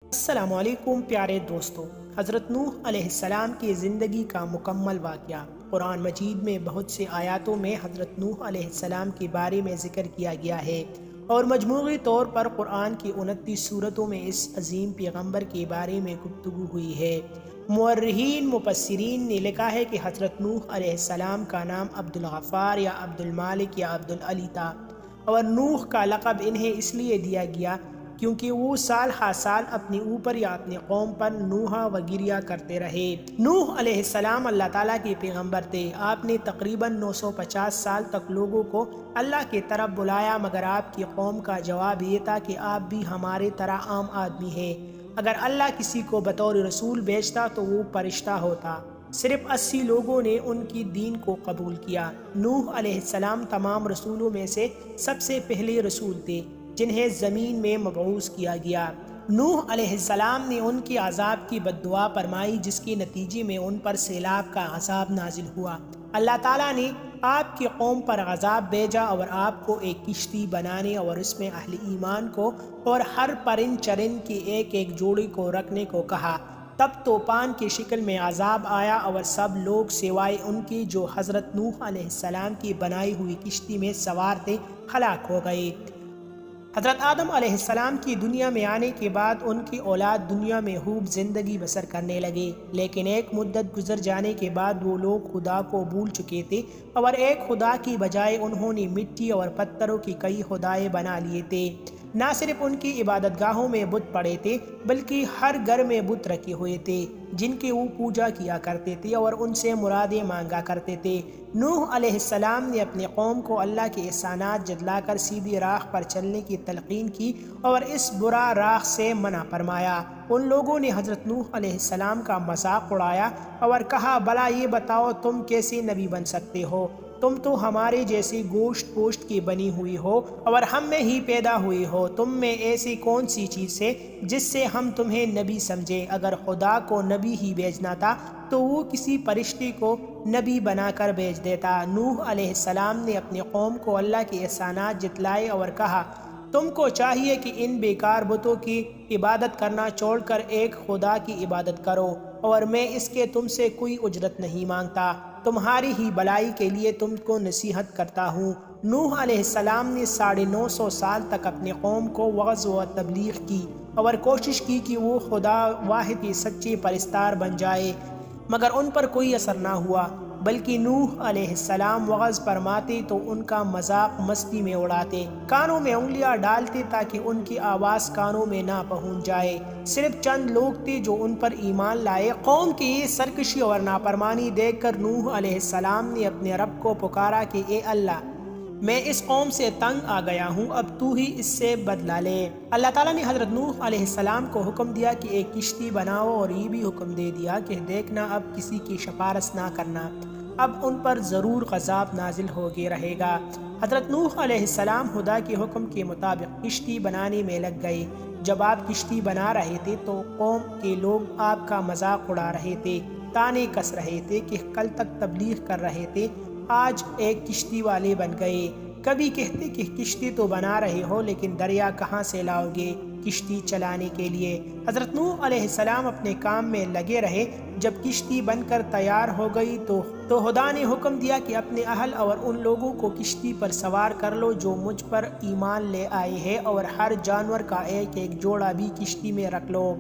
السلام علیکم پیارے دوستو، حضرت نوح علیہ السلام کی زندگی کا مکمل واقعہ قرآن مجید میں بہت سے آیاتوں میں حضرت نوح علیہ السلام کے بارے میں ذکر کیا گیا ہے، اور مجموعی طور پر قرآن کی 29 صورتوں میں اس عظیم پیغمبر کے بارے میں گفتگو ہوئی ہے۔ مورخین مفسرین نے لکھا ہے کہ حضرت نوح علیہ السلام کا نام عبد الغفار یا عبد المالک یا عبد العلی تھا، اور نوح کا لقب انہیں اس لیے دیا گیا کیونکہ وہ سال ہر سال اپنے اوپر یا اپنی قوم پر نوحہ وغیرہ کرتے رہے۔ نوح علیہ السلام اللہ تعالیٰ کے پیغمبر تھے۔ آپ نے تقریباً 950 سال تک لوگوں کو اللہ کی طرف بلایا، مگر آپ کی قوم کا جواب یہ تھا کہ آپ بھی ہمارے طرح عام آدمی ہیں۔ اگر اللہ کسی کو بطور رسول بھیجتا تو وہ فرشتہ ہوتا۔ صرف 80 لوگوں نے ان کی دین کو قبول کیا۔ نوح علیہ السلام تمام رسولوں میں سے سب سے پہلے رسول تھے جنہیں زمین میں مبعوث کیا گیا۔ نوح علیہ السلام نے ان کی عذاب کی بد دعا فرمائی، جس کے نتیجے میں ان پر سیلاب کا عذاب نازل ہوا۔ اللہ تعالیٰ نے آپ کی قوم پر عذاب بھیجا اور آپ کو ایک کشتی بنانے اور اس میں اہل ایمان کو اور ہر پرند چرند کے ایک ایک جوڑے کو رکھنے کو کہا۔ تب طوفان کی شکل میں عذاب آیا اور سب لوگ سوائے ان کے جو حضرت نوح علیہ السلام کی بنائی ہوئی کشتی میں سوار تھے ہلاک ہو گئے۔ حضرت آدم علیہ السلام کی دنیا میں آنے کے بعد ان کی اولاد دنیا میں خوب زندگی بسر کرنے لگے، لیکن ایک مدت گزر جانے کے بعد وہ لوگ خدا کو بھول چکے تھے اور ایک خدا کی بجائے انہوں نے مٹی اور پتھروں کی کئی خدائیں بنا لیے تھے۔ نہ صرف ان کی عبادت گاہوں میں بت پڑے تھے بلکہ ہر گھر میں بت رکھے ہوئے تھے جن کی وہ پوجا کیا کرتے تھے اور ان سے مرادیں مانگا کرتے تھے۔ نوح علیہ السلام نے اپنی قوم کو اللہ کے احسانات جتلا کر سیدھی راہ پر چلنے کی تلقین کی اور اس برا راہ سے منع فرمایا۔ ان لوگوں نے حضرت نوح علیہ السلام کا مذاق اڑایا اور کہا، بھلا یہ بتاؤ تم کیسے نبی بن سکتے ہو؟ تم تو ہمارے جیسے گوشت پوشت کی بنی ہوئی ہو اور ہم میں ہی پیدا ہوئی ہو۔ تم میں ایسی کون سی چیز ہے جس سے ہم تمہیں نبی سمجھے؟ اگر خدا کو نبی ہی بھیجنا تھا تو وہ کسی فرشتے کو نبی بنا کر بھیج دیتا۔ نوح علیہ السلام نے اپنی قوم کو اللہ کے احسانات جتلائے اور کہا، تم کو چاہیے کہ ان بیکار بتوں کی عبادت کرنا چھوڑ کر ایک خدا کی عبادت کرو، اور میں اس کے تم سے کوئی اجرت نہیں مانگتا، تمہاری ہی بھلائی کے لیے تم کو نصیحت کرتا ہوں۔ نوح علیہ السلام نے 950 سال تک اپنی قوم کو وعظ و تبلیغ کی اور کوشش کی کہ وہ خدا واحد کے سچے پرستار بن جائے، مگر ان پر کوئی اثر نہ ہوا، بلکہ نوح علیہ السلام وعظ فرماتے تو ان کا مذاق مستی میں اڑاتے، کانوں میں انگلیاں ڈالتے تاکہ ان کی آواز کانوں میں نہ پہنچ جائے۔ صرف چند لوگ تھے جو ان پر ایمان لائے۔ قوم کی یہ سرکشی اور نافرمانی دیکھ کر نوح علیہ السلام نے اپنے رب کو پکارا کہ اے اللہ، میں اس قوم سے تنگ آ گیا ہوں، اب تو ہی اس سے بدلہ لے۔ اللہ تعالیٰ نے حضرت نوح علیہ السلام کو حکم دیا کہ ایک کشتی بناؤ، اور یہ بھی حکم دے دیا کہ دیکھنا اب کسی کی سفارش نہ کرنا، اب ان پر ضرور عذاب نازل ہوگے رہے گا۔ حضرت نوح علیہ السلام خدا کے حکم کے مطابق کشتی بنانے میں لگ گئے۔ جب آپ کشتی بنا رہے تھے تو قوم کے لوگ آپ کا مذاق اڑا رہے تھے، تانے کس رہے تھے کہ کل تک تبلیغ کر رہے تھے، آج ایک کشتی والے بن گئے۔ کبھی کہتے کہ کشتی تو بنا رہے ہو لیکن دریا کہاں سے لاؤ گے کشتی چلانے کے لیے؟ حضرت نوح علیہ السلام اپنے کام میں لگے رہے۔ جب کشتی بن کر تیار ہو گئی تو خدا نے حکم دیا کہ اپنے اہل اور ان لوگوں کو کشتی پر سوار کر لو جو مجھ پر ایمان لے آئے ہیں، اور ہر جانور کا ایک ایک جوڑا بھی کشتی میں رکھ لو۔